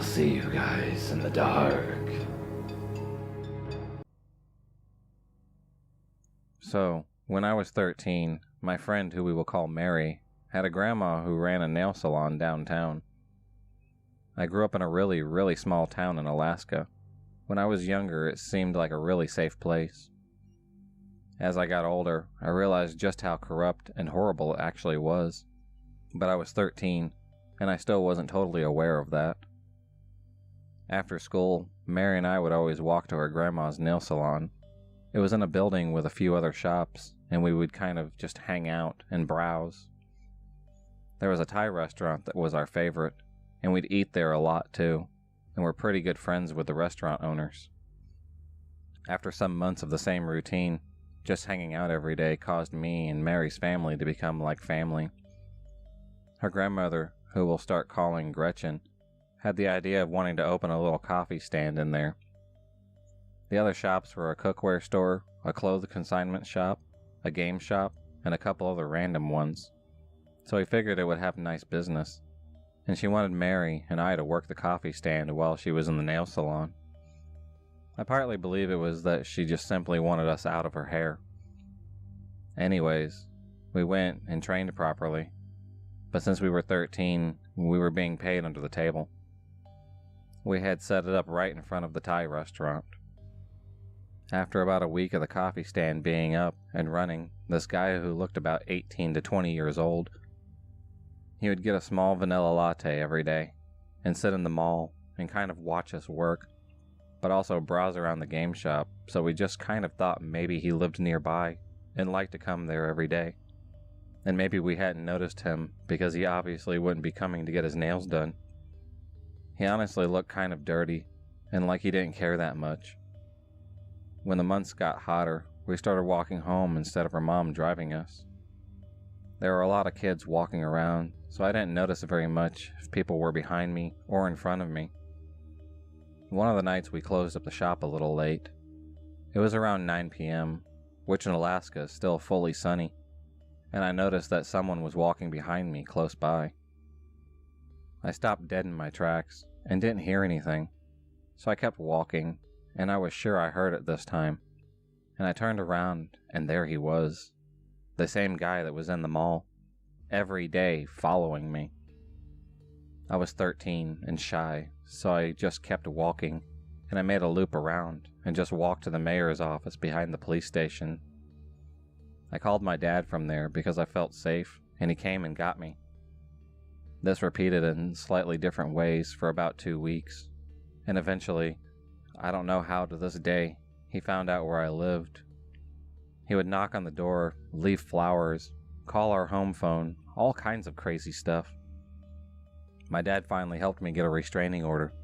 see you guys in the dark. So, when I was 13, my friend, who we will call Mary, had a grandma who ran a nail salon downtown. I grew up in a really, really small town in Alaska. When I was younger, it seemed like a really safe place. As I got older, I realized just how corrupt and horrible it actually was. But I was 13, and I still wasn't totally aware of that. After school, Mary and I would always walk to her grandma's nail salon. It was in a building with a few other shops, and we would kind of just hang out and browse. There was a Thai restaurant that was our favorite, and we'd eat there a lot too, and we're pretty good friends with the restaurant owners. After some months of the same routine, just hanging out every day caused me and Mary's family to become like family. Her grandmother, who we'll start calling Gretchen, had the idea of wanting to open a little coffee stand in there. The other shops were a cookware store, a clothes consignment shop, a game shop, and a couple other random ones. So we figured it would have nice business, and she wanted Mary and I to work the coffee stand while she was in the nail salon. I partly believe it was that she just simply wanted us out of her hair. Anyways, we went and trained properly, but since we were 13, we were being paid under the table. We had set it up right in front of the Thai restaurant. After about a week of the coffee stand being up and running, this guy who looked about 18 to 20 years old, he would get a small vanilla latte every day and sit in the mall and kind of watch us work, but also browse around the game shop, so we just kind of thought maybe he lived nearby and liked to come there every day. And maybe we hadn't noticed him because he obviously wouldn't be coming to get his nails done. He honestly looked kind of dirty and like he didn't care that much. When the months got hotter, we started walking home instead of her mom driving us. There were a lot of kids walking around, so I didn't notice very much if people were behind me or in front of me. One of the nights we closed up the shop a little late. It was around 9 p.m., which in Alaska is still fully sunny, and I noticed that someone was walking behind me close by. I stopped dead in my tracks and didn't hear anything, so I kept walking, and I was sure I heard it this time, and I turned around, and there he was. The same guy that was in the mall, every day following me. I was 13 and shy, so I just kept walking, and I made a loop around and just walked to the mayor's office behind the police station. I called my dad from there because I felt safe, and he came and got me. This repeated in slightly different ways for about 2 weeks, and eventually, I don't know how to this day, he found out where I lived. He would knock on the door, leave flowers, call our home phone, all kinds of crazy stuff. My dad finally helped me get a restraining order,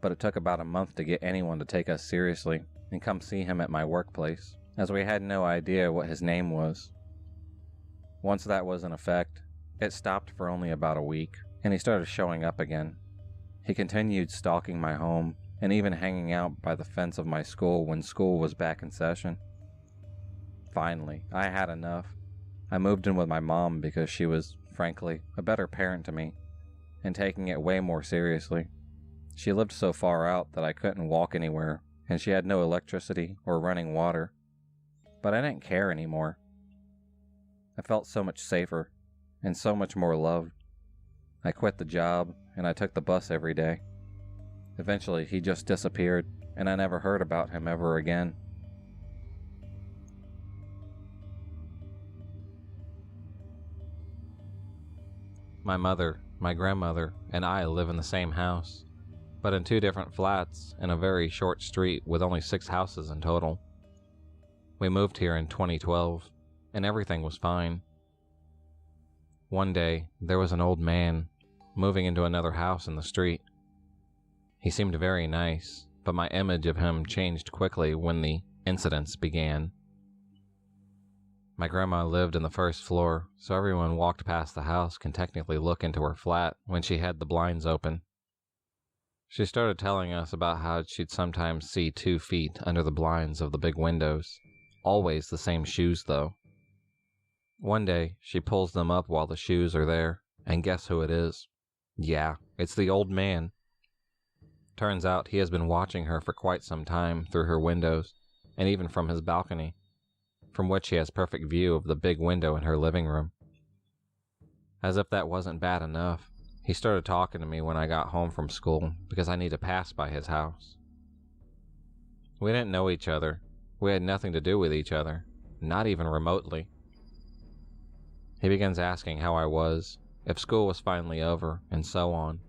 but it took about a month to get anyone to take us seriously and come see him at my workplace, as we had no idea what his name was. Once that was in effect, it stopped for only about a week, and he started showing up again. He continued stalking my home, and even hanging out by the fence of my school when school was back in session. Finally, I had enough. I moved in with my mom because she was, frankly, a better parent to me, and taking it way more seriously. She lived so far out that I couldn't walk anywhere, and she had no electricity or running water. But I didn't care anymore. I felt so much safer, and so much more loved. I quit the job, and I took the bus every day. Eventually, he just disappeared, and I never heard about him ever again. My mother, my grandmother, and I live in the same house, but in 2 different flats in a very short street with only 6 houses in total. We moved here in 2012, and everything was fine. One day, there was an old man moving into another house in the street. He seemed very nice, but my image of him changed quickly when the incidents began. My grandma lived in the first floor, so everyone walked past the house can technically look into her flat when she had the blinds open. She started telling us about how she'd sometimes see 2 feet under the blinds of the big windows. Always the same shoes, though. One day, she pulls them up while the shoes are there, and guess who it is? Yeah, it's the old man. Turns out he has been watching her for quite some time through her windows, and even from his balcony, from which he has perfect view of the big window in her living room. As if that wasn't bad enough, he started talking to me when I got home from school because I need to pass by his house. We didn't know each other. We had nothing to do with each other, not even remotely. He begins asking how I was, if school was finally over, and so on.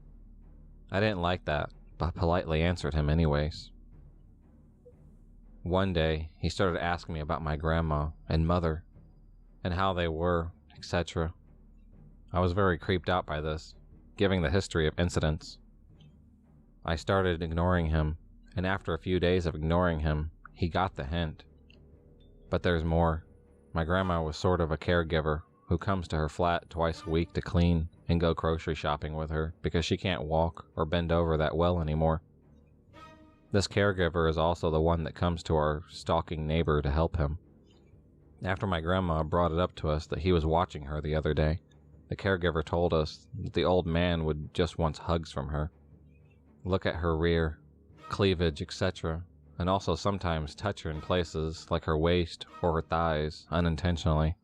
I didn't like that, but politely answered him anyways. One day, he started asking me about my grandma and mother, and how they were, etc. I was very creeped out by this, giving the history of incidents. I started ignoring him, and after a few days of ignoring him, he got the hint. But there's more. My grandma was sort of a caregiver who comes to her flat twice a week to clean and go grocery shopping with her because she can't walk or bend over that well anymore. This caregiver is also the one that comes to our stalking neighbor to help him. After my grandma brought it up to us that he was watching her the other day, the caregiver told us that the old man would just want hugs from her, look at her rear, cleavage, etc., and also sometimes touch her in places like her waist or her thighs unintentionally.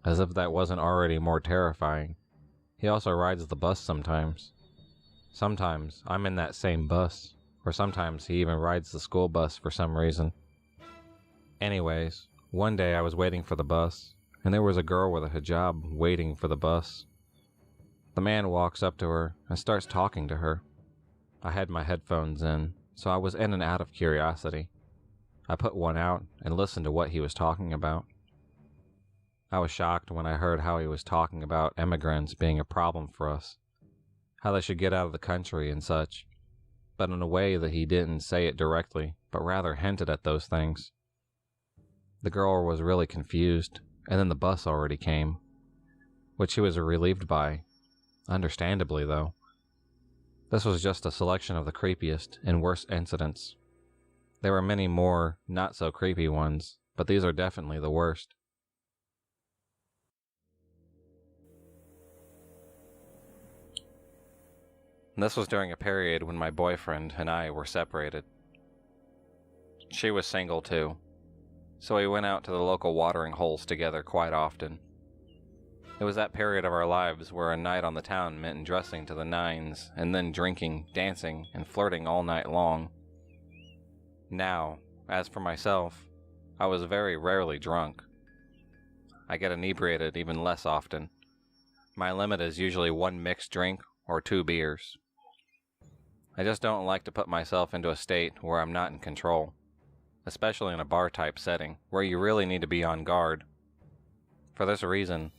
As if that wasn't already more terrifying, he also rides the bus sometimes. Sometimes I'm in that same bus, or sometimes he even rides the school bus for some reason. Anyways, one day I was waiting for the bus, and there was a girl with a hijab waiting for the bus. The man walks up to her and starts talking to her. I had my headphones in, so I was in and out of curiosity. I put one out and listened to what he was talking about. I was shocked when I heard how he was talking about immigrants being a problem for us, how they should get out of the country and such, but in a way that he didn't say it directly, but rather hinted at those things. The girl was really confused, and then the bus already came, which she was relieved by, understandably though. This was just a selection of the creepiest and worst incidents. There were many more not so creepy ones, but these are definitely the worst. This was during a period when my boyfriend and I were separated. She was single too, so we went out to the local watering holes together quite often. It was that period of our lives where a night on the town meant dressing to the nines and then drinking, dancing, and flirting all night long. Now, as for myself, I was very rarely drunk. I get inebriated even less often. My limit is usually 1 mixed drink or 2 beers. I just don't like to put myself into a state where I'm not in control, especially in a bar-type setting where you really need to be on guard. For this reason,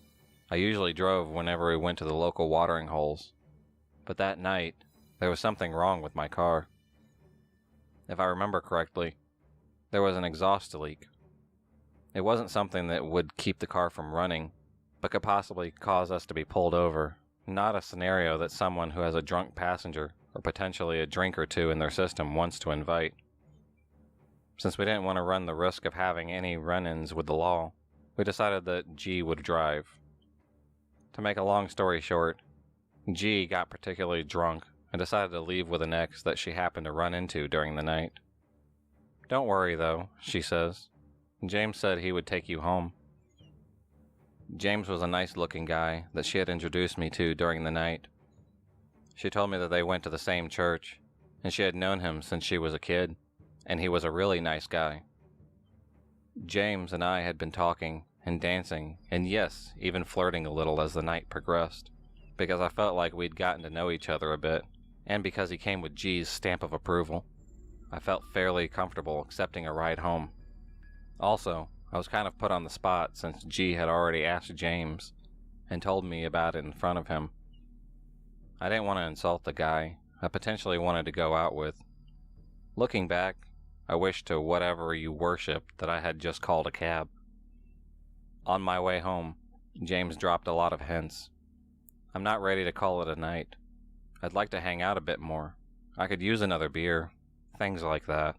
I usually drove whenever we went to the local watering holes, but that night, there was something wrong with my car. If I remember correctly, there was an exhaust leak. It wasn't something that would keep the car from running, but could possibly cause us to be pulled over, not a scenario that someone who has a drunk passenger or potentially a drink or two in their system wants to invite. Since we didn't want to run the risk of having any run-ins with the law, we decided that G would drive. To make a long story short, G got particularly drunk and decided to leave with an ex that she happened to run into during the night. "Don't worry though," she says. "James said he would take you home." James was a nice-looking guy that she had introduced me to during the night. She told me that they went to the same church, and she had known him since she was a kid, and he was a really nice guy. James and I had been talking and dancing, and yes, even flirting a little as the night progressed, because I felt like we'd gotten to know each other a bit, and because he came with G's stamp of approval. I felt fairly comfortable accepting a ride home. Also, I was kind of put on the spot since G had already asked James and told me about it in front of him. I didn't want to insult the guy I potentially wanted to go out with. Looking back, I wish to whatever you worship that I had just called a cab. On my way home, James dropped a lot of hints. "I'm not ready to call it a night. I'd like to hang out a bit more. I could use another beer," things like that.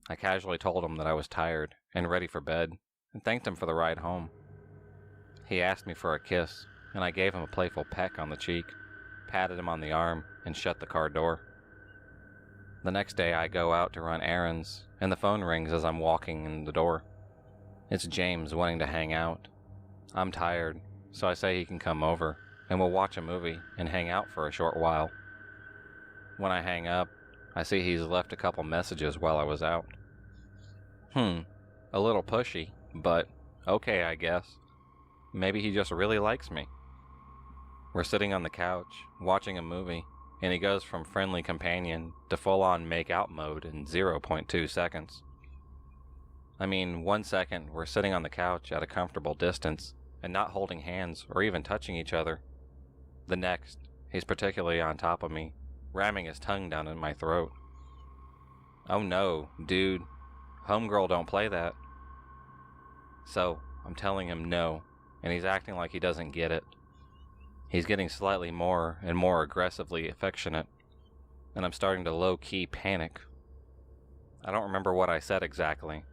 I casually told him that I was tired and ready for bed, and thanked him for the ride home. He asked me for a kiss, and I gave him a playful peck on the cheek, patted him on the arm, and shut the car door. The next day I go out to run errands, and the phone rings as I'm walking in the door. It's James wanting to hang out. I'm tired, so I say he can come over, and we'll watch a movie and hang out for a short while. When I hang up, I see he's left a couple messages while I was out. A little pushy, but okay, I guess. Maybe he just really likes me. We're sitting on the couch, watching a movie, and he goes from friendly companion to full-on make-out mode in 0.2 seconds. I mean, 1 second we're sitting on the couch at a comfortable distance and not holding hands or even touching each other. The next, he's particularly on top of me, ramming his tongue down in my throat. Oh no, dude. Homegirl don't play that. So, I'm telling him no, and he's acting like he doesn't get it. He's getting slightly more and more aggressively affectionate, and I'm starting to low-key panic. I don't remember what I said exactly,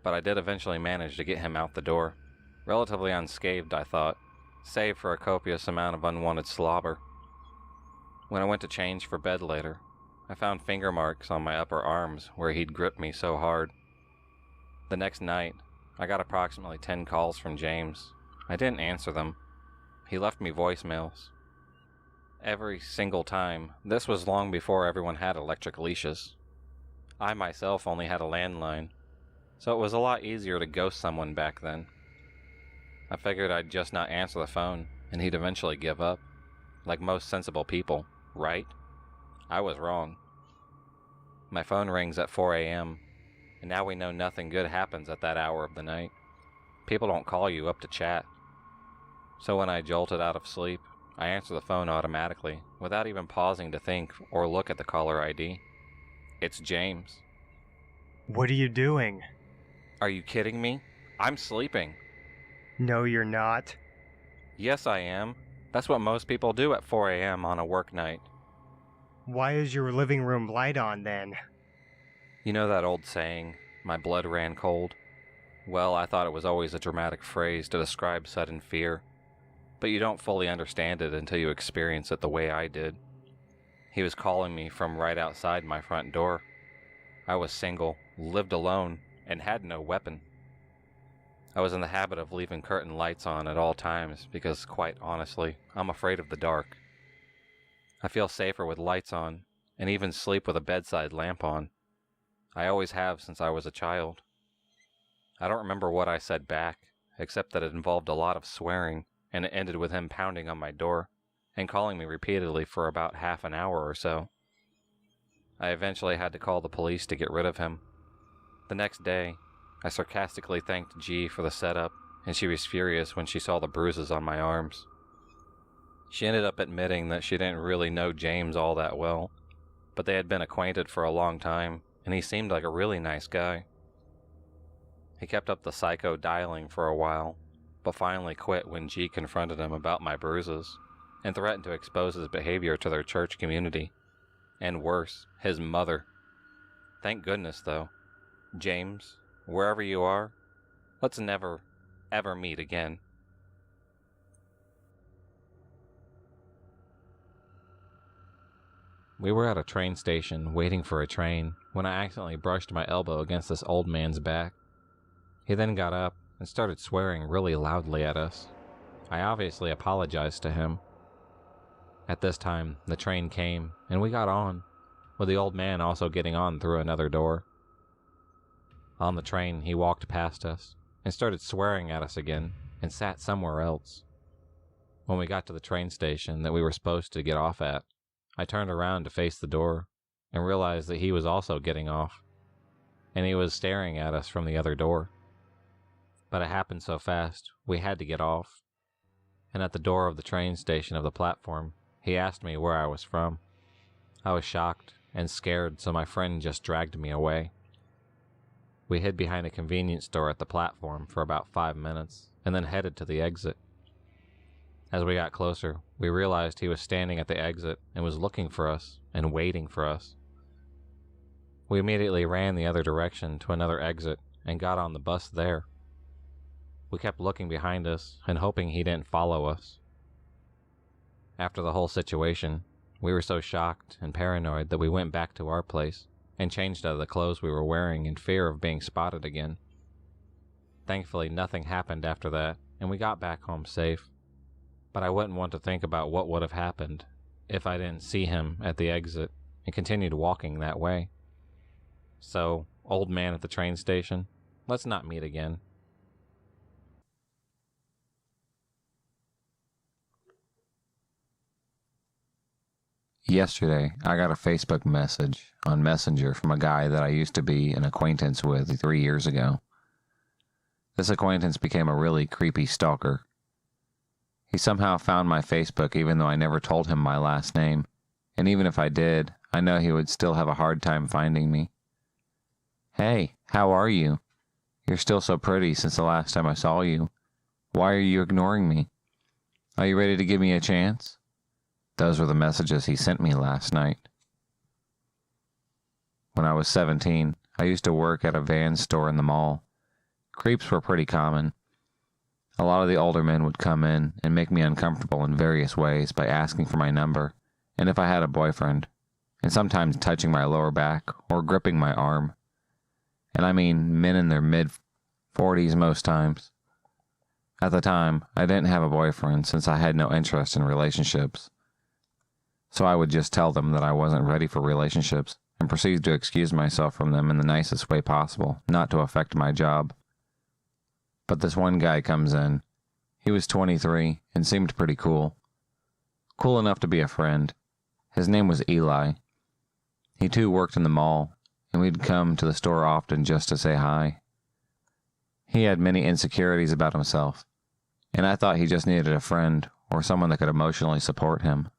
but I did eventually manage to get him out the door. Relatively unscathed, I thought, save for a copious amount of unwanted slobber. When I went to change for bed later, I found finger marks on my upper arms where he'd gripped me so hard. The next night, I got approximately 10 calls from James. I didn't answer them. He left me voicemails. Every single time. This was long before everyone had electric leashes. I myself only had a landline, so it was a lot easier to ghost someone back then. I figured I'd just not answer the phone, and he'd eventually give up. Like most sensible people, right? I was wrong. My phone rings at 4 a.m., and now we know nothing good happens at that hour of the night. People don't call you up to chat. So when I jolted out of sleep, I answer the phone automatically, without even pausing to think or look at the caller ID. It's James. What are you doing? Are you kidding me? I'm sleeping. No, you're not. Yes, I am. That's what most people do at 4 a.m. on a work night. Why is your living room light on then? You know that old saying, my blood ran cold? Well, I thought it was always a dramatic phrase to describe sudden fear, but you don't fully understand it until you experience it the way I did. He was calling me from right outside my front door. I was single, lived alone, and had no weapon. I was in the habit of leaving curtain lights on at all times because, quite honestly, I'm afraid of the dark. I feel safer with lights on, and even sleep with a bedside lamp on. I always have since I was a child. I don't remember what I said back, except that it involved a lot of swearing, and it ended with him pounding on my door and calling me repeatedly for about half an hour or so. I eventually had to call the police to get rid of him. The next day, I sarcastically thanked G for the setup, and she was furious when she saw the bruises on my arms. She ended up admitting that she didn't really know James all that well, but they had been acquainted for a long time, and he seemed like a really nice guy. He kept up the psycho dialing for a while, but finally quit when G confronted him about my bruises, and threatened to expose his behavior to their church community. And worse, his mother. Thank goodness, though. James, wherever you are, let's never, ever meet again. We were at a train station waiting for a train when I accidentally brushed my elbow against this old man's back. He then got up and started swearing really loudly at us. I obviously apologized to him. At this time, the train came, and we got on, with the old man also getting on through another door. On the train, he walked past us and started swearing at us again and sat somewhere else. When we got to the train station that we were supposed to get off at, I turned around to face the door and realized that he was also getting off, and he was staring at us from the other door. But it happened so fast, we had to get off, and at the door of the train station of the platform, he asked me where I was from. I was shocked and scared, so my friend just dragged me away. We hid behind a convenience store at the platform for about 5 minutes, and then headed to the exit. As we got closer, we realized he was standing at the exit and was looking for us and waiting for us. We immediately ran the other direction to another exit and got on the bus there. We kept looking behind us and hoping he didn't follow us. After the whole situation, we were so shocked and paranoid that we went back to our place and changed out of the clothes we were wearing in fear of being spotted again. Thankfully, nothing happened after that, and we got back home safe. But I wouldn't want to think about what would have happened if I didn't see him at the exit and continued walking that way. So, old man at the train station, let's not meet again. Yesterday, I got a Facebook message on Messenger from a guy that I used to be an acquaintance with 3 years ago. This acquaintance became a really creepy stalker. He somehow found my Facebook even though I never told him my last name, and even if I did, I know he would still have a hard time finding me. "Hey, how are you? You're still so pretty since the last time I saw you. Why are you ignoring me? Are you ready to give me a chance?" Those were the messages he sent me last night. When I was 17, I used to work at a van store in the mall. Creeps were pretty common. A lot of the older men would come in and make me uncomfortable in various ways by asking for my number and if I had a boyfriend, and sometimes touching my lower back or gripping my arm. And I mean men in their mid-40s most times. At the time, I didn't have a boyfriend since I had no interest in relationships. So I would just tell them that I wasn't ready for relationships and proceed to excuse myself from them in the nicest way possible, not to affect my job. But this one guy comes in. He was 23 and seemed pretty cool. Cool enough to be a friend. His name was Eli. He too worked in the mall, and we'd come to the store often just to say hi. He had many insecurities about himself, and I thought he just needed a friend or someone that could emotionally support him.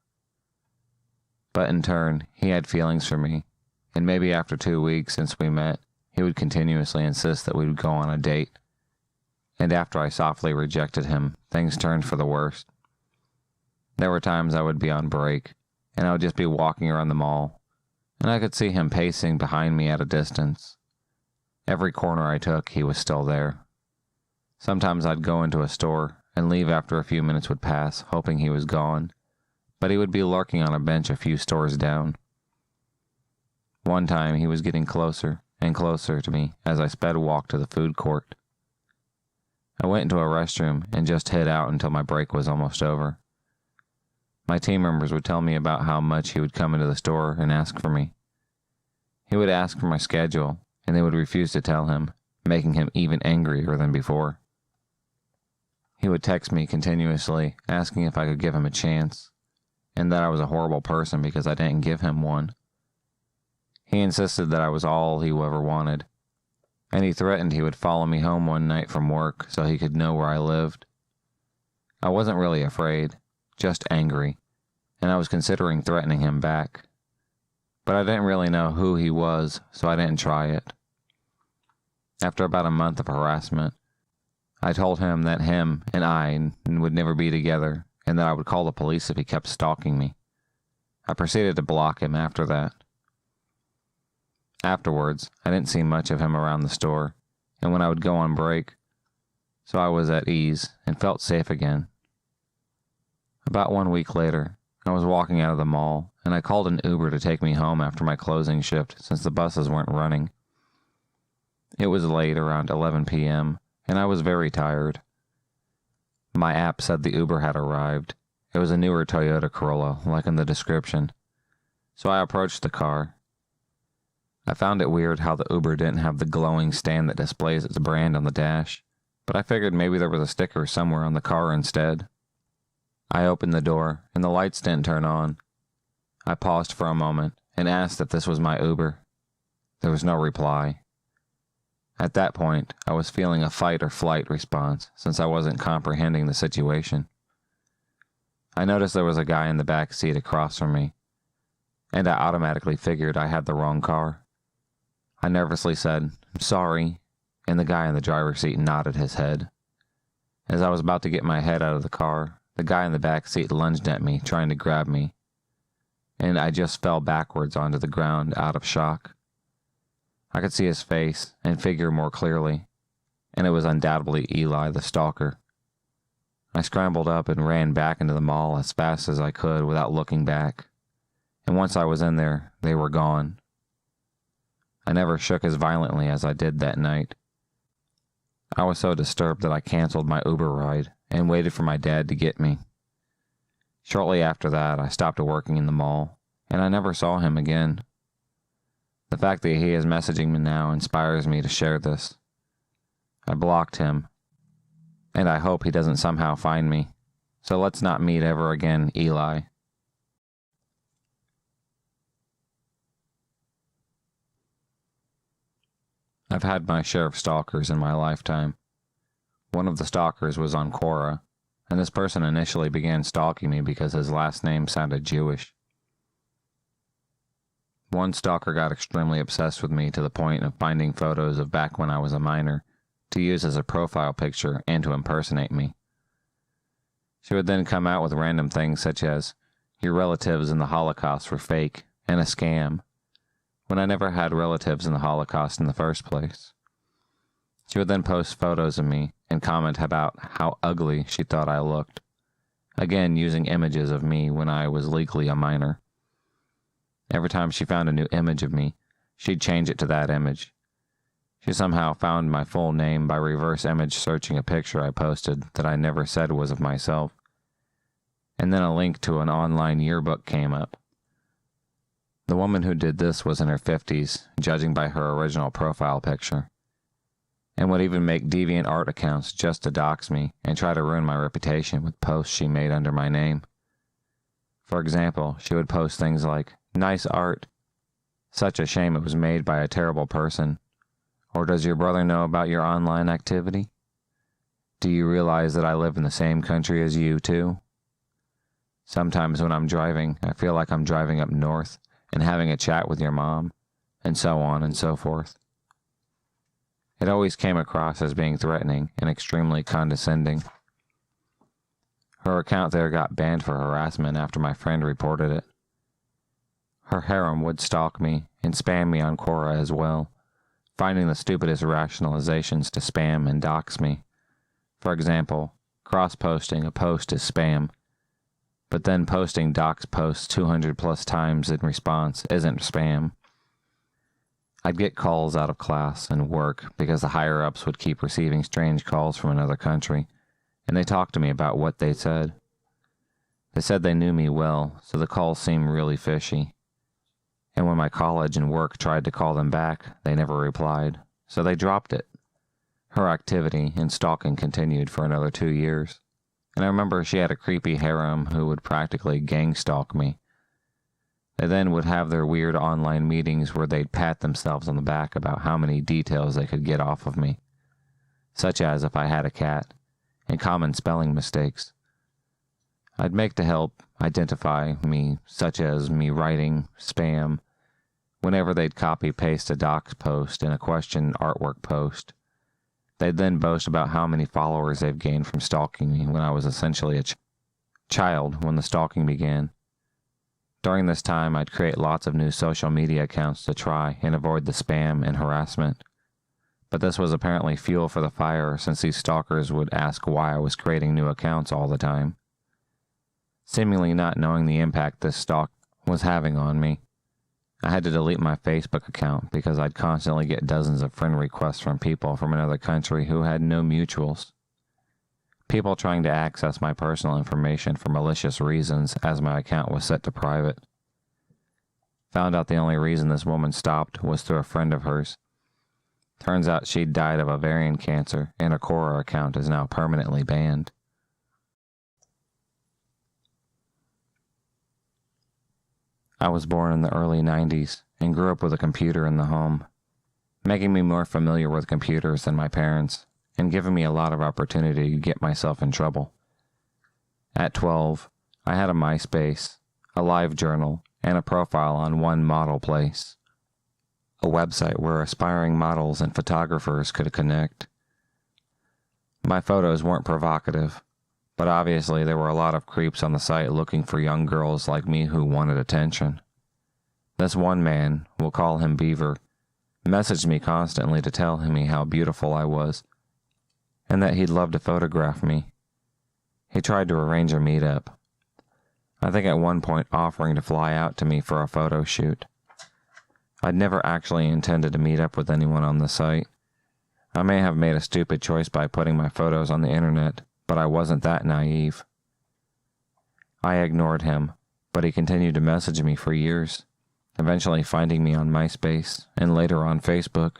But in turn, he had feelings for me, and maybe after 2 weeks since we met, he would continuously insist that we would go on a date. And after I softly rejected him, things turned for the worst. There were times I would be on break, and I would just be walking around the mall, and I could see him pacing behind me at a distance. Every corner I took, he was still there. Sometimes I'd go into a store and leave after a few minutes would pass, hoping he was gone, but he would be lurking on a bench a few stores down. One time he was getting closer and closer to me as I sped walk to the food court. I went into a restroom and just hid out until my break was almost over. My team members would tell me about how much he would come into the store and ask for me. He would ask for my schedule, and they would refuse to tell him, making him even angrier than before. He would text me continuously, asking if I could give him a chance, and that I was a horrible person because I didn't give him one. He insisted that I was all he ever wanted, and he threatened he would follow me home one night from work so he could know where I lived. I wasn't really afraid, just angry, and I was considering threatening him back. But I didn't really know who he was, so I didn't try it. After about a month of harassment, I told him that him and I would never be together, and that I would call the police if he kept stalking me. I proceeded to block him after that. Afterwards, I didn't see much of him around the store, and when I would go on break, so I was at ease and felt safe again. About 1 week later, I was walking out of the mall, and I called an Uber to take me home after my closing shift since the buses weren't running. It was late, around 11 p.m., and I was very tired. My app said the Uber had arrived. It was a newer Toyota Corolla, like in the description. So I approached the car. I found it weird how the Uber didn't have the glowing stand that displays its brand on the dash, but I figured maybe there was a sticker somewhere on the car instead. I opened the door, and the lights didn't turn on. I paused for a moment and asked if this was my Uber. There was no reply. At that point, I was feeling a fight or flight response since I wasn't comprehending the situation. I noticed there was a guy in the back seat across from me, and I automatically figured I had the wrong car. I nervously said, "I'm sorry," and the guy in the driver's seat nodded his head. As I was about to get my head out of the car, the guy in the back seat lunged at me, trying to grab me, and I just fell backwards onto the ground out of shock. I could see his face and figure more clearly, and it was undoubtedly Eli the stalker. I scrambled up and ran back into the mall as fast as I could without looking back. And once I was in there, they were gone. I never shook as violently as I did that night. I was so disturbed that I canceled my Uber ride and waited for my dad to get me. Shortly after that, I stopped working in the mall, and I never saw him again. The fact that he is messaging me now inspires me to share this. I blocked him, and I hope he doesn't somehow find me. So let's not meet ever again, Eli. I've had my share of stalkers in my lifetime. One of the stalkers was on Quora, and this person initially began stalking me because his last name sounded Jewish. One stalker got extremely obsessed with me to the point of finding photos of back when I was a minor to use as a profile picture and to impersonate me. She would then come out with random things such as, "Your relatives in the Holocaust were fake and a scam," when I never had relatives in the Holocaust in the first place. She would then post photos of me and comment about how ugly she thought I looked, again using images of me when I was legally a minor. Every time she found a new image of me, she'd change it to that image. She somehow found my full name by reverse image searching a picture I posted that I never said was of myself. And then a link to an online yearbook came up. The woman who did this was in her 50s, judging by her original profile picture, and would even make deviant art accounts just to dox me and try to ruin my reputation with posts she made under my name. For example, she would post things like, "Nice art. Such a shame it was made by a terrible person." Or, "Does your brother know about your online activity? Do you realize that I live in the same country as you, too?" Sometimes when I'm driving, I feel like I'm driving up north and having a chat with your mom, and so on and so forth. It always came across as being threatening and extremely condescending. Her account there got banned for harassment after my friend reported it. Her harem would stalk me and spam me on Quora as well, finding the stupidest rationalizations to spam and dox me. For example, cross-posting a post is spam, but then posting dox posts 200 plus times in response isn't spam. I'd get calls out of class and work because the higher-ups would keep receiving strange calls from another country, and they talked to me about what they said. They said they knew me well, so the calls seemed really fishy. And when my college and work tried to call them back, they never replied, so they dropped it. Her activity and stalking continued for another 2 years, and I remember she had a creepy harem who would practically gang stalk me. They then would have their weird online meetings where they'd pat themselves on the back about how many details they could get off of me, such as if I had a cat, and common spelling mistakes. I'd make to help identify me, such as me writing spam, whenever they'd copy-paste a docs post in a question artwork post. They'd then boast about how many followers they've gained from stalking me when I was essentially a child when the stalking began. During this time, I'd create lots of new social media accounts to try and avoid the spam and harassment. But this was apparently fuel for the fire since these stalkers would ask why I was creating new accounts all the time. Seemingly not knowing the impact this stalk was having on me, I had to delete my Facebook account because I'd constantly get dozens of friend requests from people from another country who had no mutuals. People trying to access my personal information for malicious reasons as my account was set to private. Found out the only reason this woman stopped was through a friend of hers. Turns out she'd died of ovarian cancer and her Quora account is now permanently banned. I was born in the early 90s and grew up with a computer in the home, making me more familiar with computers than my parents and giving me a lot of opportunity to get myself in trouble. At 12, I had a MySpace, a live journal, and a profile on One Model Place, a website where aspiring models and photographers could connect. My photos weren't provocative, but obviously there were a lot of creeps on the site looking for young girls like me who wanted attention. This one man, we'll call him Beaver, messaged me constantly to tell me how beautiful I was, and that he'd love to photograph me. He tried to arrange a meetup. I think at one point offering to fly out to me for a photo shoot. I'd never actually intended to meet up with anyone on the site. I may have made a stupid choice by putting my photos on the internet, but I wasn't that naive. I ignored him, but he continued to message me for years, eventually finding me on MySpace and later on Facebook.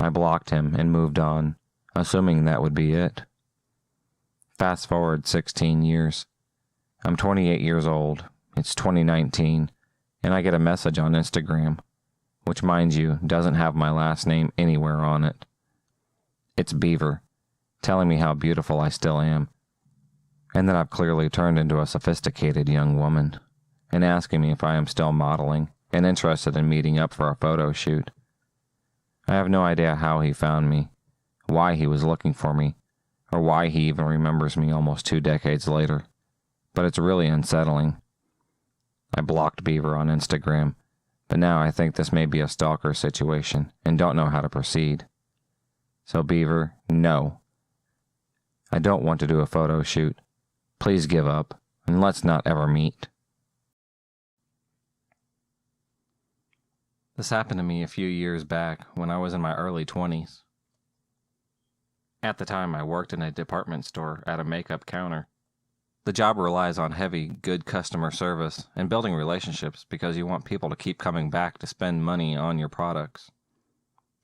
I blocked him and moved on, assuming that would be it. Fast forward 16 years. I'm 28 years old, it's 2019, and I get a message on Instagram, which, mind you, doesn't have my last name anywhere on it. It's Beaver, telling me how beautiful I still am, and that I've clearly turned into a sophisticated young woman, and asking me if I am still modeling and interested in meeting up for a photo shoot. I have no idea how he found me, why he was looking for me, or why he even remembers me almost 2 decades later, but it's really unsettling. I blocked Beaver on Instagram, but now I think this may be a stalker situation and don't know how to proceed. So Beaver, no. I don't want to do a photo shoot. Please give up, and let's not ever meet. This happened to me a few years back when I was in my early 20s. At the time, I worked in a department store at a makeup counter. The job relies on heavy, good customer service and building relationships because you want people to keep coming back to spend money on your products.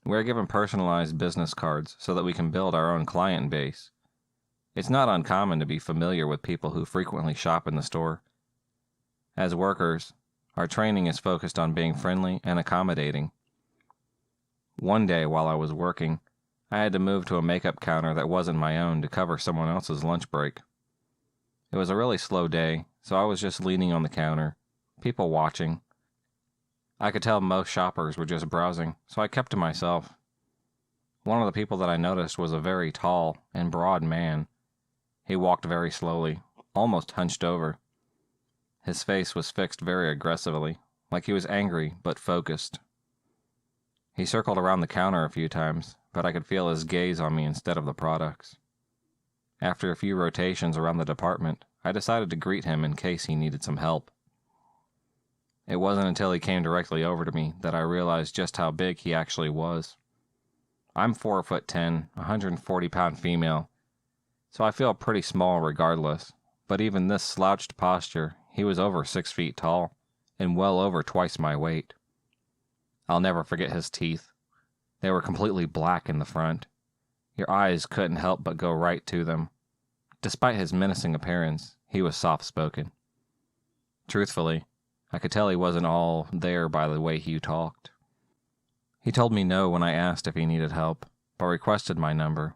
We're given personalized business cards so that we can build our own client base. It's not uncommon to be familiar with people who frequently shop in the store. As workers, our training is focused on being friendly and accommodating. One day while I was working, I had to move to a makeup counter that wasn't my own to cover someone else's lunch break. It was a really slow day, so I was just leaning on the counter, people watching. I could tell most shoppers were just browsing, so I kept to myself. One of the people that I noticed was a very tall and broad man. He walked very slowly, almost hunched over. His face was fixed very aggressively, like he was angry but focused. He circled around the counter a few times, but I could feel his gaze on me instead of the products. After a few rotations around the department, I decided to greet him in case he needed some help. It wasn't until he came directly over to me that I realized just how big he actually was. I'm 4'10", 140-pound female, so I feel pretty small regardless, but even this slouched posture, he was over 6 feet tall, and well over twice my weight. I'll never forget his teeth. They were completely black in the front. Your eyes couldn't help but go right to them. Despite his menacing appearance, he was soft-spoken. Truthfully, I could tell he wasn't all there by the way he talked. He told me no when I asked if he needed help, but requested my number.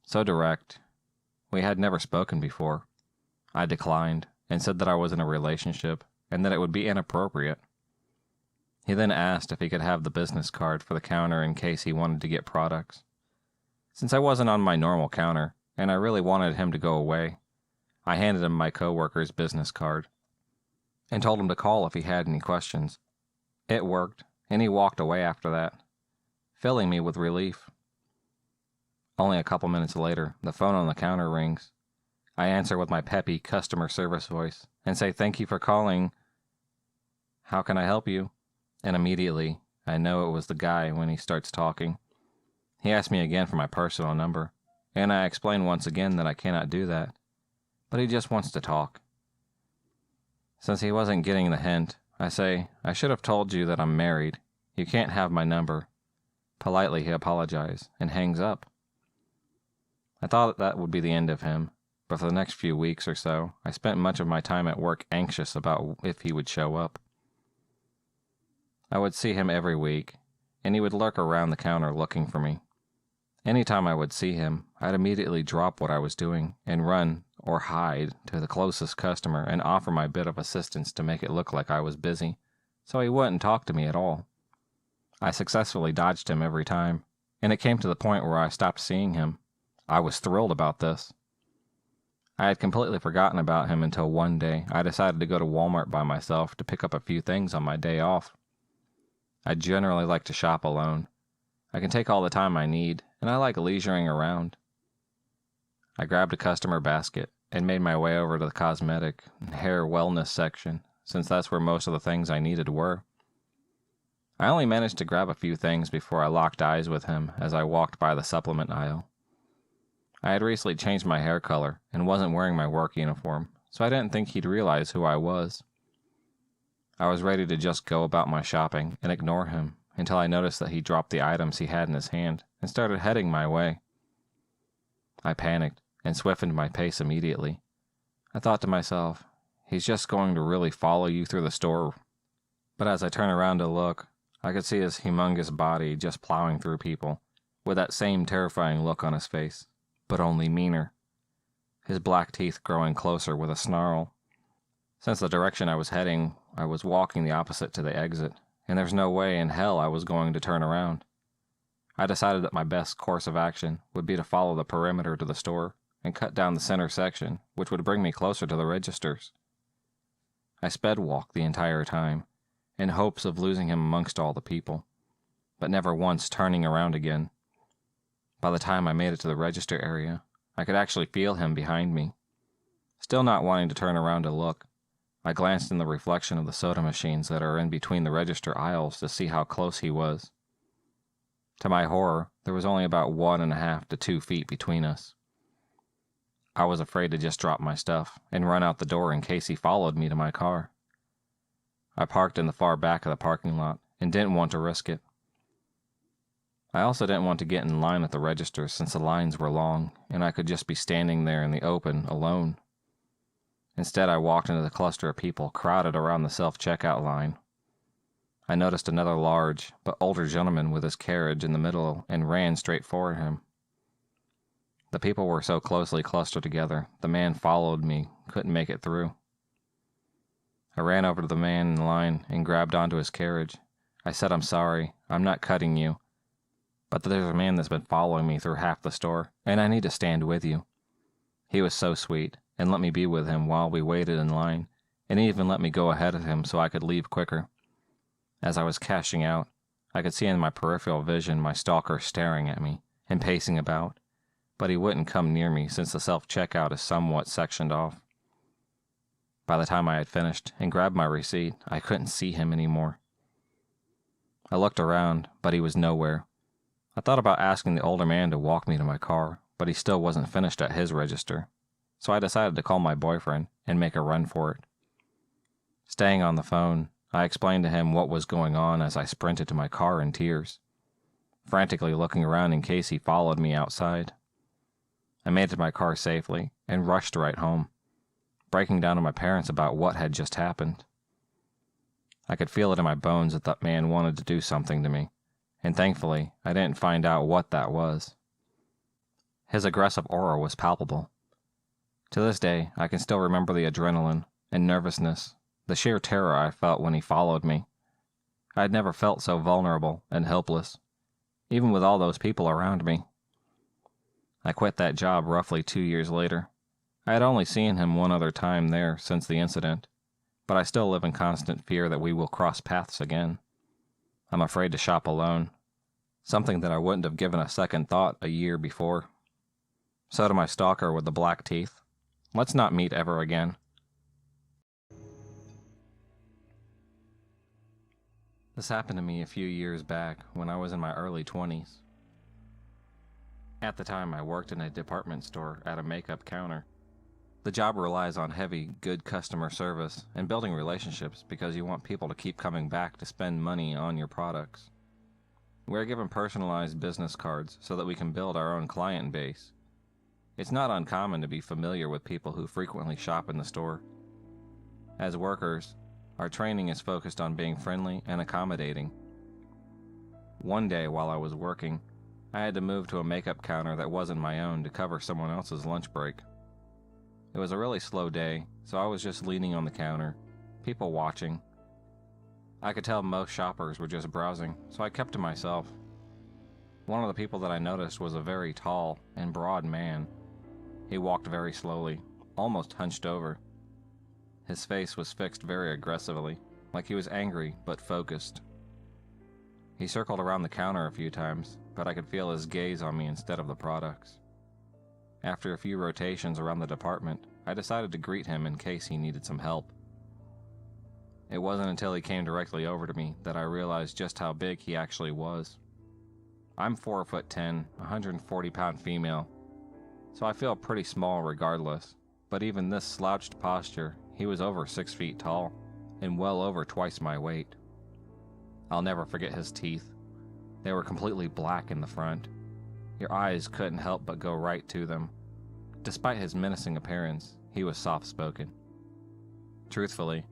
So direct. We had never spoken before. I declined and said that I was in a relationship and that it would be inappropriate. He then asked if he could have the business card for the counter in case he wanted to get products. Since I wasn't on my normal counter, and I really wanted him to go away, I handed him my coworker's business card and told him to call if he had any questions. It worked, and he walked away after that, filling me with relief. Only a couple minutes later, the phone on the counter rings. I answer with my peppy customer service voice and say, "Thank you for calling. How can I help you?" And immediately, I know it was the guy when he starts talking. He asked me again for my personal number, and I explain once again that I cannot do that, but he just wants to talk. Since he wasn't getting the hint, I say, "I should have told you that I'm married. You can't have my number." Politely, he apologized and hangs up. I thought that would be the end of him, but for the next few weeks or so, I spent much of my time at work anxious about if he would show up. I would see him every week, and he would lurk around the counter looking for me. Anytime I would see him, I'd immediately drop what I was doing and run or hide to the closest customer and offer my bit of assistance to make it look like I was busy, so he wouldn't talk to me at all. I successfully dodged him every time, and it came to the point where I stopped seeing him. I was thrilled about this. I had completely forgotten about him until one day I decided to go to Walmart by myself to pick up a few things on my day off. I generally like to shop alone. I can take all the time I need, and I like leisuring around. I grabbed a customer basket and made my way over to the cosmetic and hair wellness section, since that's where most of the things I needed were. I only managed to grab a few things before I locked eyes with him as I walked by the supplement aisle. I had recently changed my hair color and wasn't wearing my work uniform, so I didn't think he'd realize who I was. I was ready to just go about my shopping and ignore him until I noticed that he dropped the items he had in his hand and started heading my way. I panicked and swiftened my pace immediately. I thought to myself, he's just going to really follow you through the store. But as I turned around to look, I could see his humongous body just plowing through people, with that same terrifying look on his face, but only meaner. His black teeth growing closer with a snarl. Since the direction I was heading, I was walking the opposite to the exit, and there's no way in hell I was going to turn around. I decided that my best course of action would be to follow the perimeter to the store and cut down the center section, which would bring me closer to the registers. I sped walked the entire time, in hopes of losing him amongst all the people, but never once turning around again. By the time I made it to the register area, I could actually feel him behind me. Still not wanting to turn around to look, I glanced in the reflection of the soda machines that are in between the register aisles to see how close he was. To my horror, there was only about 1.5 to 2 feet between us. I was afraid to just drop my stuff and run out the door in case he followed me to my car. I parked in the far back of the parking lot and didn't want to risk it. I also didn't want to get in line at the register since the lines were long and I could just be standing there in the open alone. Instead, I walked into the cluster of people crowded around the self-checkout line. I noticed another large but older gentleman with his carriage in the middle and ran straight for him. The people were so closely clustered together, the man followed me, couldn't make it through. I ran over to the man in line and grabbed onto his carriage. I said, "I'm sorry, I'm not cutting you, but there's a man that's been following me through half the store, and I need to stand with you." He was so sweet, and let me be with him while we waited in line, and even let me go ahead of him so I could leave quicker. As I was cashing out, I could see in my peripheral vision my stalker staring at me and pacing about, but he wouldn't come near me since the self-checkout is somewhat sectioned off. By the time I had finished and grabbed my receipt, I couldn't see him anymore. I looked around, but he was nowhere. I thought about asking the older man to walk me to my car, but he still wasn't finished at his register, so I decided to call my boyfriend and make a run for it. Staying on the phone, I explained to him what was going on as I sprinted to my car in tears, frantically looking around in case he followed me outside. I made it to my car safely and rushed right home, breaking down to my parents about what had just happened. I could feel it in my bones that that man wanted to do something to me, and thankfully I didn't find out what that was. His aggressive aura was palpable. To this day, I can still remember the adrenaline and nervousness, the sheer terror I felt when he followed me. I had never felt so vulnerable and helpless, even with all those people around me. I quit that job roughly 2 years later. I had only seen him one other time there since the incident, but I still live in constant fear that we will cross paths again. I'm afraid to shop alone, something that I wouldn't have given a second thought a year before. So to my stalker with the black teeth, let's not meet ever again. This happened to me a few years back when I was in my early 20s. At the time, I worked in a department store at a makeup counter. The job relies on heavy, good customer service and building relationships because you want people to keep coming back to spend money on your products. We're given personalized business cards so that we can build our own client base. It's not uncommon to be familiar with people who frequently shop in the store. As workers, our training is focused on being friendly and accommodating. One day while I was working, I had to move to a makeup counter that wasn't my own to cover someone else's lunch break. It was a really slow day, so I was just leaning on the counter, people watching. I could tell most shoppers were just browsing, so I kept to myself. One of the people that I noticed was a very tall and broad man. He walked very slowly, almost hunched over. His face was fixed very aggressively, like he was angry but focused. He circled around the counter a few times, but I could feel his gaze on me instead of the products. After a few rotations around the department, I decided to greet him in case he needed some help. It wasn't until he came directly over to me that I realized just how big he actually was. I'm 4'10", 140-pound female, so I feel pretty small regardless, but even this slouched posture, he was over 6 feet tall, and well over twice my weight. I'll never forget his teeth. They were completely black in the front. Your eyes couldn't help but go right to them. Despite his menacing appearance, he was soft-spoken. Truthfully,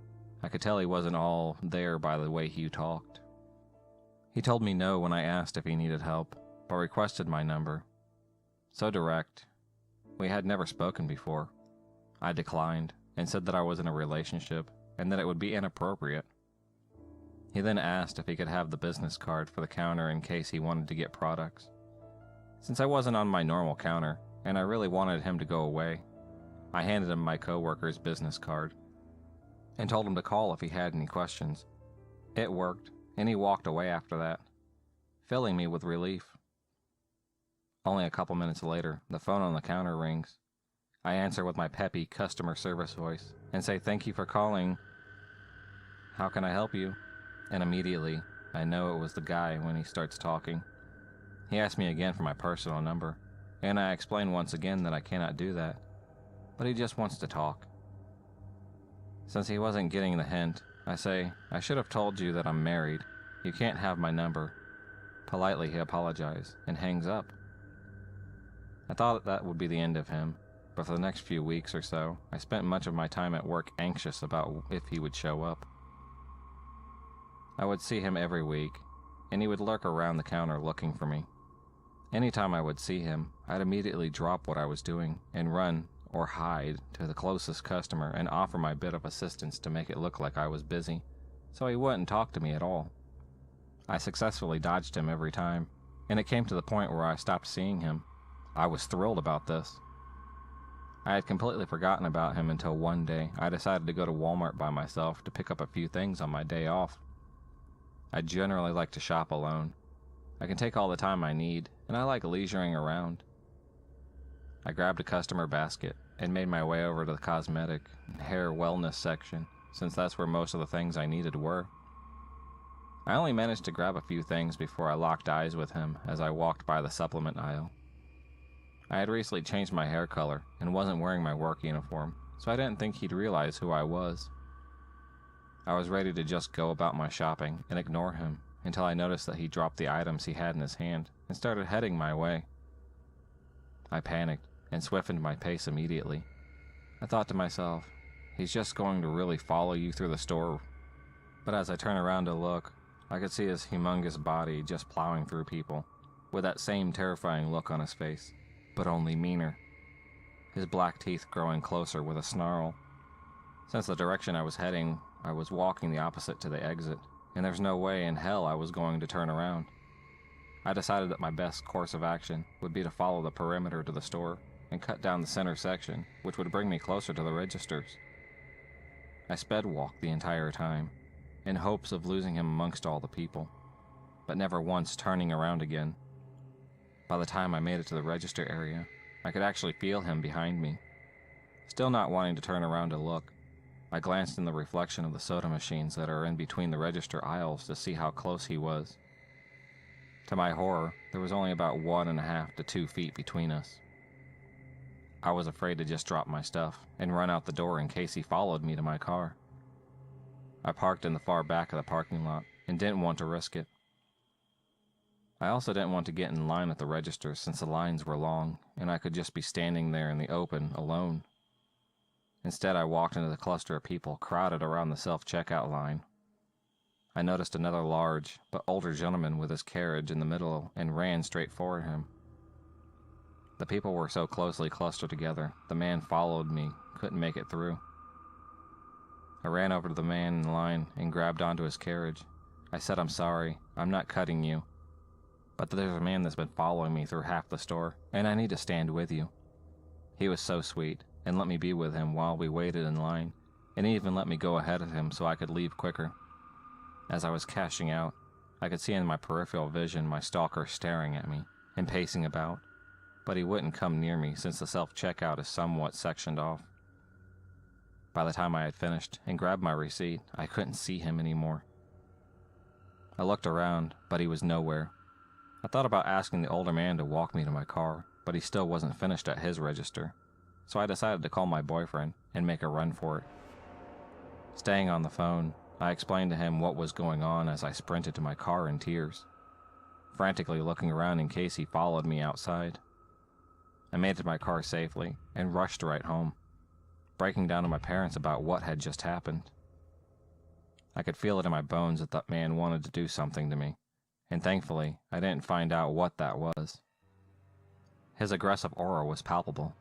I could tell he wasn't all there by the way he talked. He told me no when I asked if he needed help, but requested my number. So direct. We had never spoken before. I declined and said that I was in a relationship and that it would be inappropriate. He then asked if he could have the business card for the counter in case he wanted to get products. Since I wasn't on my normal counter, and I really wanted him to go away, I handed him my coworker's business card and told him to call if he had any questions. It worked, and he walked away after that, filling me with relief. Only a couple minutes later, the phone on the counter rings. I answer with my peppy customer service voice and say, "Thank you for calling. How can I help you?" And immediately, I know it was the guy when he starts talking. He asked me again for my personal number, and I explain once again that I cannot do that, but he just wants to talk. Since he wasn't getting the hint, I say, "I should have told you that I'm married. You can't have my number." Politely, he apologized and hangs up. I thought that would be the end of him, but for the next few weeks or so, I spent much of my time at work anxious about if he would show up. I would see him every week, and he would lurk around the counter looking for me. Anytime I would see him, I'd immediately drop what I was doing and run or hide to the closest customer and offer my bit of assistance to make it look like I was busy, so he wouldn't talk to me at all. I successfully dodged him every time, and it came to the point where I stopped seeing him. I was thrilled about this. I had completely forgotten about him until one day I decided to go to Walmart by myself to pick up a few things on my day off. I generally like to shop alone. I can take all the time I need, and I like leisuring around. I grabbed a customer basket and made my way over to the cosmetic and hair wellness section, since that's where most of the things I needed were. I only managed to grab a few things before I locked eyes with him as I walked by the supplement aisle. I had recently changed my hair color and wasn't wearing my work uniform, so I didn't think he'd realize who I was. I was ready to just go about my shopping and ignore him until I noticed that he dropped the items he had in his hand and started heading my way. I panicked and swiftened my pace immediately. I thought to myself, he's just going to really follow you through the store. But as I turned around to look, I could see his humongous body just plowing through people, with that same terrifying look on his face, but only meaner. His black teeth growing closer with a snarl. Since the direction I was heading, I was walking the opposite to the exit, and there's no way in hell I was going to turn around. I decided that my best course of action would be to follow the perimeter to the store and cut down the center section, which would bring me closer to the registers. I sped walked the entire time, in hopes of losing him amongst all the people, but never once turning around again. By the time I made it to the register area, I could actually feel him behind me. Still not wanting to turn around to look, I glanced in the reflection of the soda machines that are in between the register aisles to see how close he was. To my horror, there was only about 1.5 to 2 feet between us. I was afraid to just drop my stuff and run out the door in case he followed me to my car. I parked in the far back of the parking lot and didn't want to risk it. I also didn't want to get in line at the register since the lines were long and I could just be standing there in the open alone. Instead, I walked into the cluster of people crowded around the self-checkout line. I noticed another large but older gentleman with his carriage in the middle and ran straight for him. The people were so closely clustered together, the man followed me, couldn't make it through. I ran over to the man in line and grabbed onto his carriage. I said, "I'm sorry, I'm not cutting you, but there's a man that's been following me through half the store, and I need to stand with you." He was so sweet, and let me be with him while we waited in line, and he even let me go ahead of him so I could leave quicker. As I was cashing out, I could see in my peripheral vision my stalker staring at me and pacing about. but he wouldn't come near me since the self-checkout is somewhat sectioned off. By the time I had finished and grabbed my receipt, I couldn't see him anymore. I looked around, but he was nowhere. I thought about asking the older man to walk me to my car, but he still wasn't finished at his register, so I decided to call my boyfriend and make a run for it. Staying on the phone, I explained to him what was going on as I sprinted to my car in tears, frantically looking around in case he followed me outside. I made it to my car safely and rushed right home, breaking down to my parents about what had just happened. I could feel it in my bones that that man wanted to do something to me, and thankfully, I didn't find out what that was. His aggressive aura was palpable.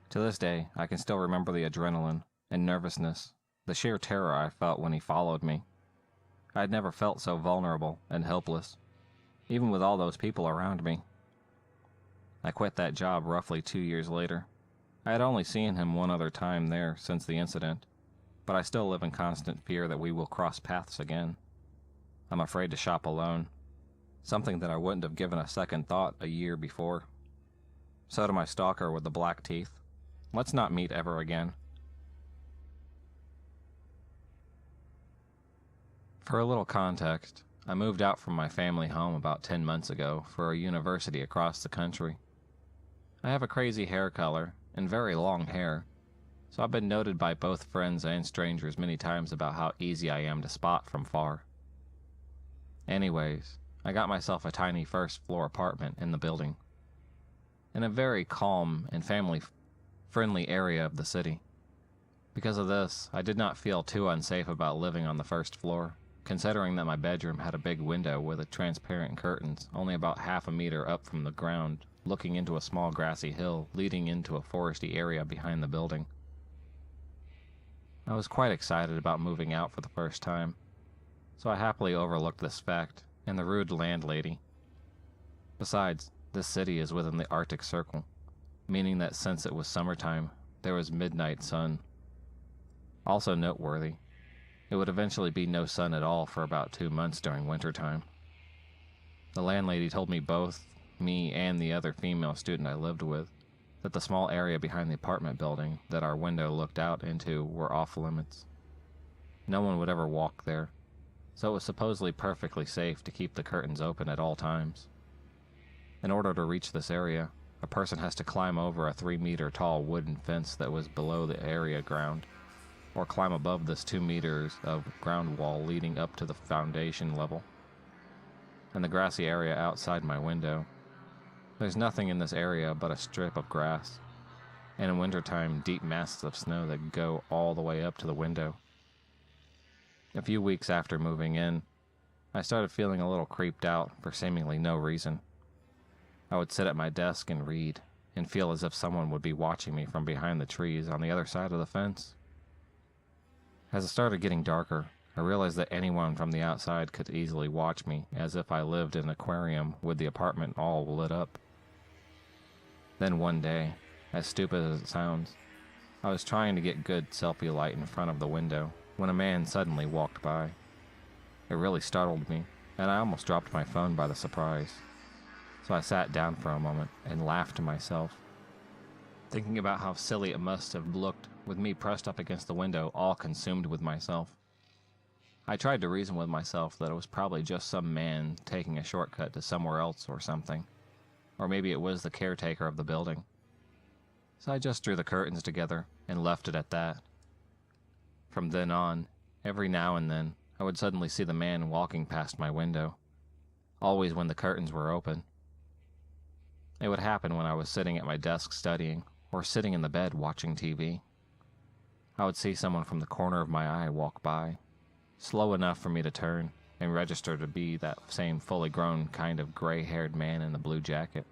To this day, I can still remember the adrenaline and nervousness, the sheer terror I felt when he followed me. I had never felt so vulnerable and helpless, even with all those people around me. I quit that job roughly 2 years later. I had only seen him one other time there since the incident, but I still live in constant fear that we will cross paths again. I'm afraid to shop alone, something that I wouldn't have given a second thought a year before. So to my stalker with the black teeth, let's not meet ever again. For a little context, I moved out from my family home about 10 months ago for a university across the country. I have a crazy hair color and very long hair, so I've been noted by both friends and strangers many times about how easy I am to spot from far. Anyways, I got myself a tiny first-floor apartment in the building, in a very calm and family-friendly area of the city. Because of this, I did not feel too unsafe about living on the first floor, considering that my bedroom had a big window with transparent curtains only about half a meter up from the ground, looking into a small grassy hill leading into a foresty area behind the building. I was quite excited about moving out for the first time, so I happily overlooked this fact and the rude landlady. Besides, this city is within the Arctic Circle, meaning that since it was summertime, there was midnight sun. Also noteworthy, it would eventually be no sun at all for about 2 months during wintertime. The landlady told me and the other female student I lived with, that the small area behind the apartment building that our window looked out into were off limits. No one would ever walk there, so it was supposedly perfectly safe to keep the curtains open at all times. In order to reach this area, a person has to climb over a 3-meter tall wooden fence that was below the area ground, or climb above this 2 meters of ground wall leading up to the foundation level. In the grassy area outside my window, there's nothing in this area but a strip of grass, and in wintertime deep masses of snow that go all the way up to the window. A few weeks after moving in, I started feeling a little creeped out for seemingly no reason. I would sit at my desk and read, and feel as if someone would be watching me from behind the trees on the other side of the fence. As it started getting darker, I realized that anyone from the outside could easily watch me, as if I lived in an aquarium with the apartment all lit up. Then one day, as stupid as it sounds, I was trying to get good selfie light in front of the window when a man suddenly walked by. It really startled me, and I almost dropped my phone by the surprise. So I sat down for a moment and laughed to myself, thinking about how silly it must have looked with me pressed up against the window, all consumed with myself. I tried to reason with myself that it was probably just some man taking a shortcut to somewhere else or something, or maybe it was the caretaker of the building. So I just drew the curtains together and left it at that. From then on, every now and then, I would suddenly see the man walking past my window, always when the curtains were open. It would happen when I was sitting at my desk studying, or sitting in the bed watching TV. I would see someone from the corner of my eye walk by, slow enough for me to turn and register to be that same fully grown kind of gray-haired man in the blue jacket.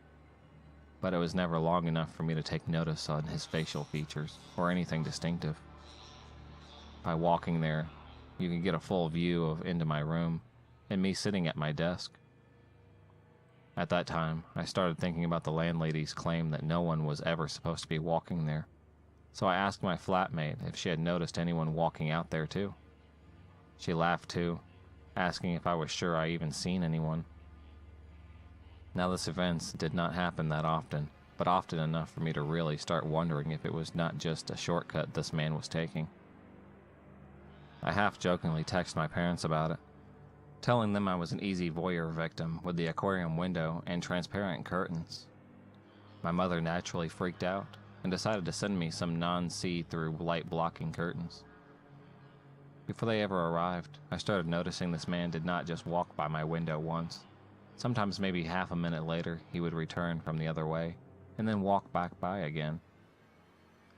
But it was never long enough for me to take notice on his facial features or anything distinctive. By walking there, you can get a full view into my room and me sitting at my desk. At that time, I started thinking about the landlady's claim that no one was ever supposed to be walking there, so I asked my flatmate if she had noticed anyone walking out there too. She laughed too, asking if I was sure I even seen anyone. Now this event did not happen that often, but often enough for me to really start wondering if it was not just a shortcut this man was taking. I half-jokingly texted my parents about it, telling them I was an easy voyeur victim with the aquarium window and transparent curtains. My mother naturally freaked out and decided to send me some non-see-through light-blocking curtains. Before they ever arrived, I started noticing this man did not just walk by my window once. Sometimes maybe half a minute later, he would return from the other way, and then walk back by again.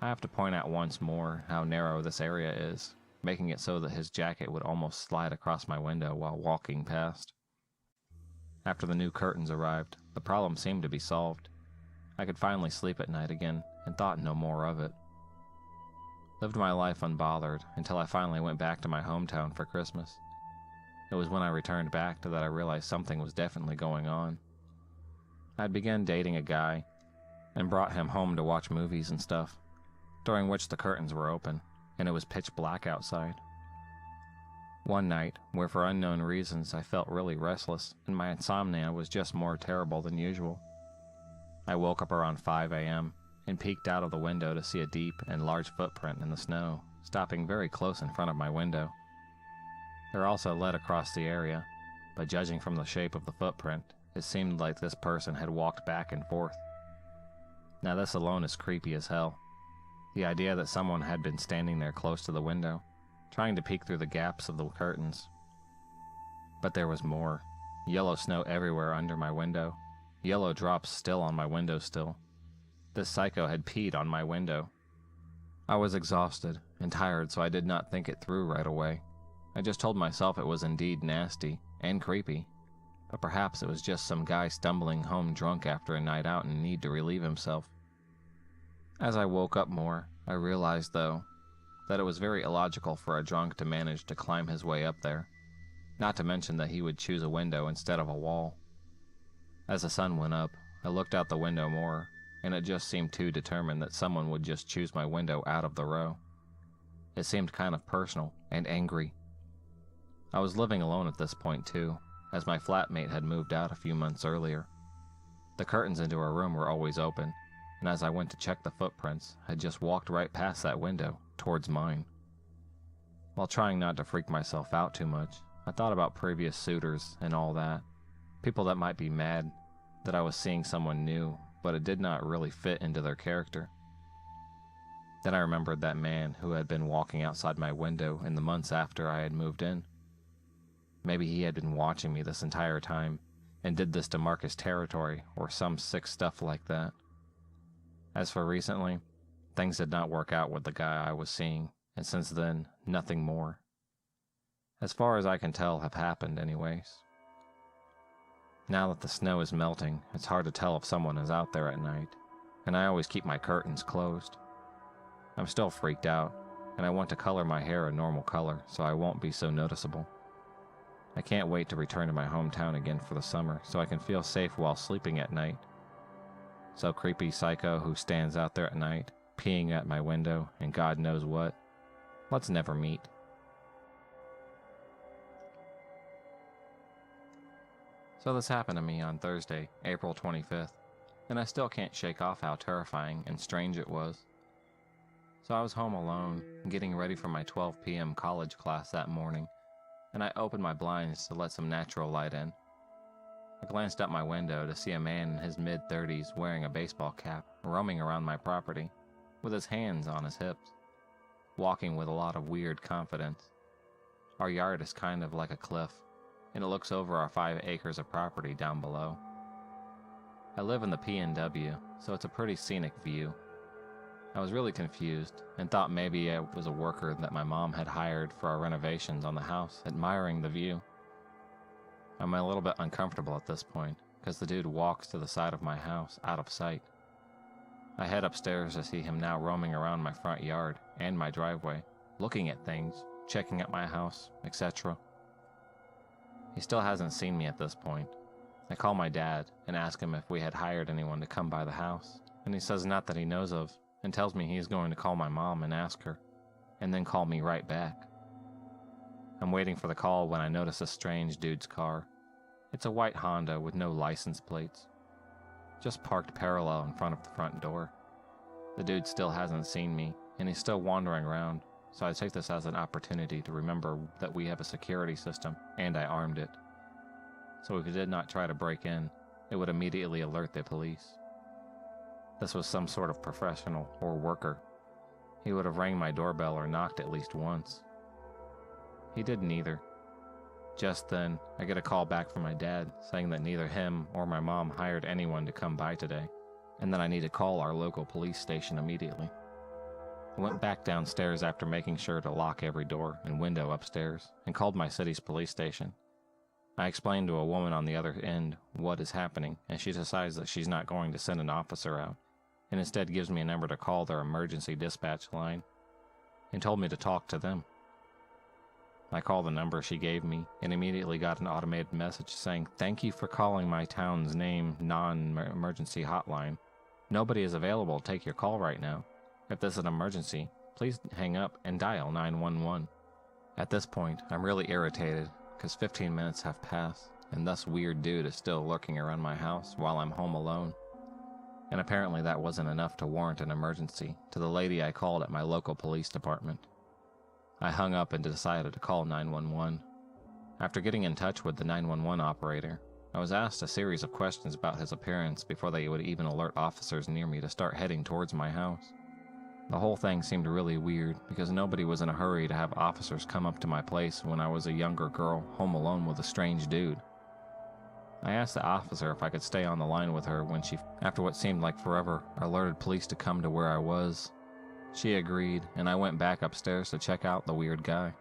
I have to point out once more how narrow this area is, making it so that his jacket would almost slide across my window while walking past. After the new curtains arrived, the problem seemed to be solved. I could finally sleep at night again, and thought no more of it. Lived my life unbothered until I finally went back to my hometown for Christmas. It was when I returned back that I realized something was definitely going on. I'd begun dating a guy, and brought him home to watch movies and stuff, during which the curtains were open, and it was pitch black outside. One night, where for unknown reasons I felt really restless, and my insomnia was just more terrible than usual. I woke up around 5 a.m., and peeked out of the window to see a deep and large footprint in the snow, stopping very close in front of my window. There also led across the area, but judging from the shape of the footprint, it seemed like this person had walked back and forth. Now this alone is creepy as hell. The idea that someone had been standing there close to the window, trying to peek through the gaps of the curtains. But there was more. Yellow snow everywhere under my window. Yellow drops still on my windowsill. This psycho had peed on my window. I was exhausted and tired, so I did not think it through right away. I just told myself it was indeed nasty and creepy, but perhaps it was just some guy stumbling home drunk after a night out and need to relieve himself. As I woke up more, I realized, though, that it was very illogical for a drunk to manage to climb his way up there, not to mention that he would choose a window instead of a wall. As the sun went up, I looked out the window more, and it just seemed too determined that someone would just choose my window out of the row. It seemed kind of personal and angry. I was living alone at this point too, as my flatmate had moved out a few months earlier. The curtains into her room were always open, and as I went to check the footprints, I had just walked right past that window, towards mine. While trying not to freak myself out too much, I thought about previous suitors and all that. People that might be mad that I was seeing someone new, but it did not really fit into their character. Then I remembered that man who had been walking outside my window in the months after I had moved in. Maybe he had been watching me this entire time, and did this to mark his territory, or some sick stuff like that. As for recently, things did not work out with the guy I was seeing, and since then, nothing more. As far as I can tell, have happened anyways. Now that the snow is melting, it's hard to tell if someone is out there at night, and I always keep my curtains closed. I'm still freaked out, and I want to color my hair a normal color so I won't be so noticeable. I can't wait to return to my hometown again for the summer so I can feel safe while sleeping at night. So creepy psycho who stands out there at night, peeing at my window and God knows what, let's never meet. So this happened to me on Thursday, April 25th, and I still can't shake off how terrifying and strange it was. So I was home alone, getting ready for my 12 p.m. college class that morning, and I opened my blinds to let some natural light in. I glanced out my window to see a man in his mid-30s wearing a baseball cap, roaming around my property, with his hands on his hips, walking with a lot of weird confidence. Our yard is kind of like a cliff, and it looks over our 5 acres of property down below. I live in the PNW, so it's a pretty scenic view. I was really confused, and thought maybe it was a worker that my mom had hired for our renovations on the house, admiring the view. I'm a little bit uncomfortable at this point, because the dude walks to the side of my house, out of sight. I head upstairs to see him now roaming around my front yard and my driveway, looking at things, checking out my house, etc. He still hasn't seen me at this point. I call my dad and ask him if we had hired anyone to come by the house, and he says not that he knows of, and tells me he is going to call my mom and ask her, and then call me right back. I'm waiting for the call when I notice a strange dude's car. It's a white Honda with no license plates, just parked parallel in front of the front door. The dude still hasn't seen me, and he's still wandering around, so I take this as an opportunity to remember that we have a security system, and I armed it. So if he did not try to break in, it would immediately alert the police. This was some sort of professional or worker. He would have rang my doorbell or knocked at least once. He did neither. Just then, I get a call back from my dad saying that neither him or my mom hired anyone to come by today, and that I need to call our local police station immediately. I went back downstairs after making sure to lock every door and window upstairs, and called my city's police station. I explained to a woman on the other end what is happening, and she decides that she's not going to send an officer out, and instead gives me a number to call their emergency dispatch line, and told me to talk to them. I called the number she gave me and immediately got an automated message saying, "Thank you for calling my town's name non-emergency hotline. Nobody is available to take your call right now. If this is an emergency, please hang up and dial 911. At this point, I'm really irritated because 15 minutes have passed and this weird dude is still lurking around my house while I'm home alone. And apparently that wasn't enough to warrant an emergency to the lady I called at my local police department. I hung up and decided to call 911. After getting in touch with the 911 operator, I was asked a series of questions about his appearance before they would even alert officers near me to start heading towards my house. The whole thing seemed really weird because nobody was in a hurry to have officers come up to my place when I was a younger girl home alone with a strange dude. I asked the officer if I could stay on the line with her when she, after what seemed like forever, alerted police to come to where I was. She agreed, and I went back upstairs to check out the weird guy.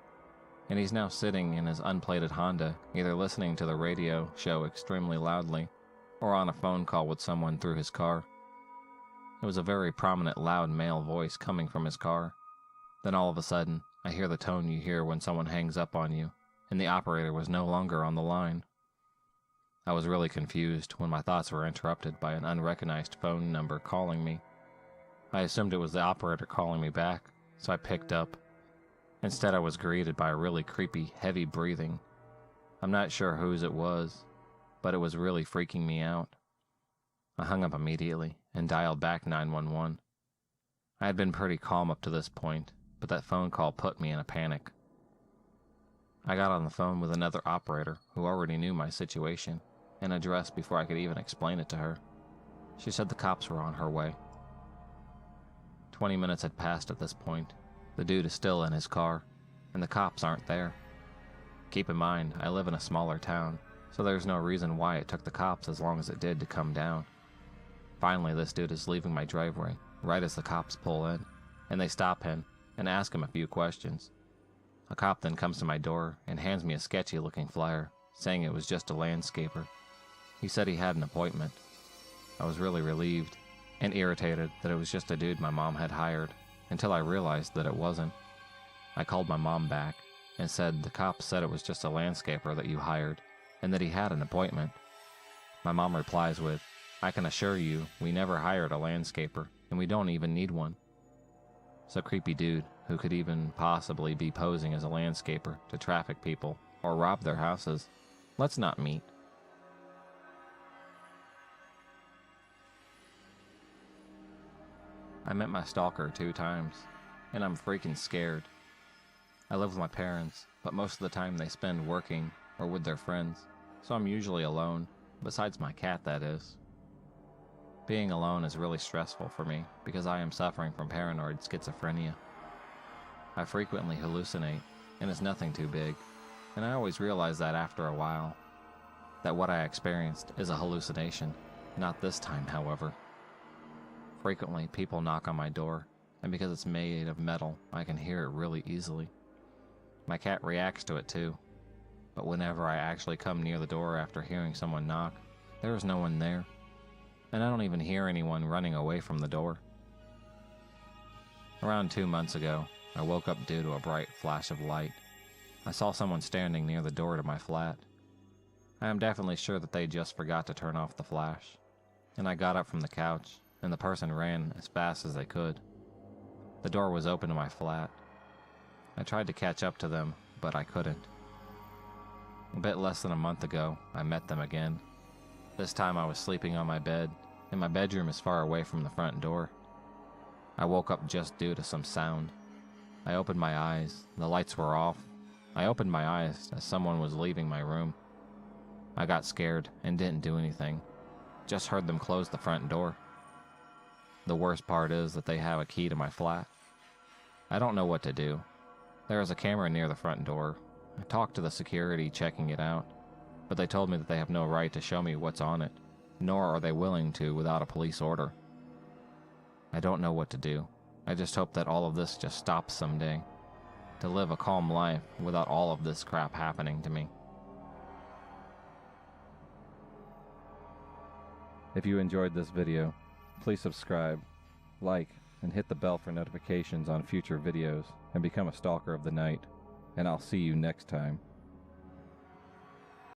And he's now sitting in his unplated Honda, either listening to the radio show extremely loudly, or on a phone call with someone through his car. It was a very prominent loud male voice coming from his car. Then all of a sudden, I hear the tone you hear when someone hangs up on you, and the operator was no longer on the line. I was really confused when my thoughts were interrupted by an unrecognized phone number calling me. I assumed it was the operator calling me back, so I picked up. Instead, I was greeted by a really creepy, heavy breathing. I'm not sure whose it was, but it was really freaking me out. I hung up immediately and dialed back 911. I had been pretty calm up to this point, but that phone call put me in a panic. I got on the phone with another operator who already knew my situation and address before I could even explain it to her. She said the cops were on her way. 20 minutes had passed at this point. The dude is still in his car, and the cops aren't there. Keep in mind, I live in a smaller town, so there's no reason why it took the cops as long as it did to come down. Finally, this dude is leaving my driveway, right as the cops pull in, and they stop him and ask him a few questions. A cop then comes to my door and hands me a sketchy-looking flyer, saying it was just a landscaper. He said he had an appointment. I was really relieved and irritated that it was just a dude my mom had hired, until I realized that it wasn't. I called my mom back and said the cops said it was just a landscaper that you hired, and that he had an appointment. My mom replies with, "I can assure you, we never hired a landscaper, and we don't even need one." So creepy dude, who could even possibly be posing as a landscaper to traffic people or rob their houses, let's not meet. I met my stalker 2 times, and I'm freaking scared. I live with my parents, but most of the time they spend working or with their friends, so I'm usually alone, besides my cat, that is. Being alone is really stressful for me because I am suffering from paranoid schizophrenia. I frequently hallucinate, and it's nothing too big, and I always realize that after a while, that what I experienced is a hallucination, not this time, however. Frequently, people knock on my door, and because it's made of metal, I can hear it really easily. My cat reacts to it too, but whenever I actually come near the door after hearing someone knock, there is no one there, and I don't even hear anyone running away from the door. Around 2 months ago, I woke up due to a bright flash of light. I saw someone standing near the door to my flat. I am definitely sure that they just forgot to turn off the flash, and I got up from the couch, and the person ran as fast as they could. The door was open to my flat. I tried to catch up to them, but I couldn't. A bit less than a month ago, I met them again. This time I was sleeping on my bed, and my bedroom is far away from the front door. I woke up just due to some sound. I opened my eyes. The lights were off. I opened my eyes as someone was leaving my room. I got scared and didn't do anything. Just heard them close the front door. The worst part is that they have a key to my flat. I don't know what to do. There is a camera near the front door. I talked to the security checking it out, but they told me that they have no right to show me what's on it, nor are they willing to without a police order. I don't know what to do. I just hope that all of this just stops someday. To live a calm life without all of this crap happening to me. If you enjoyed this video, please subscribe, like, and hit the bell for notifications on future videos, and become a stalker of the night. And I'll see you next time.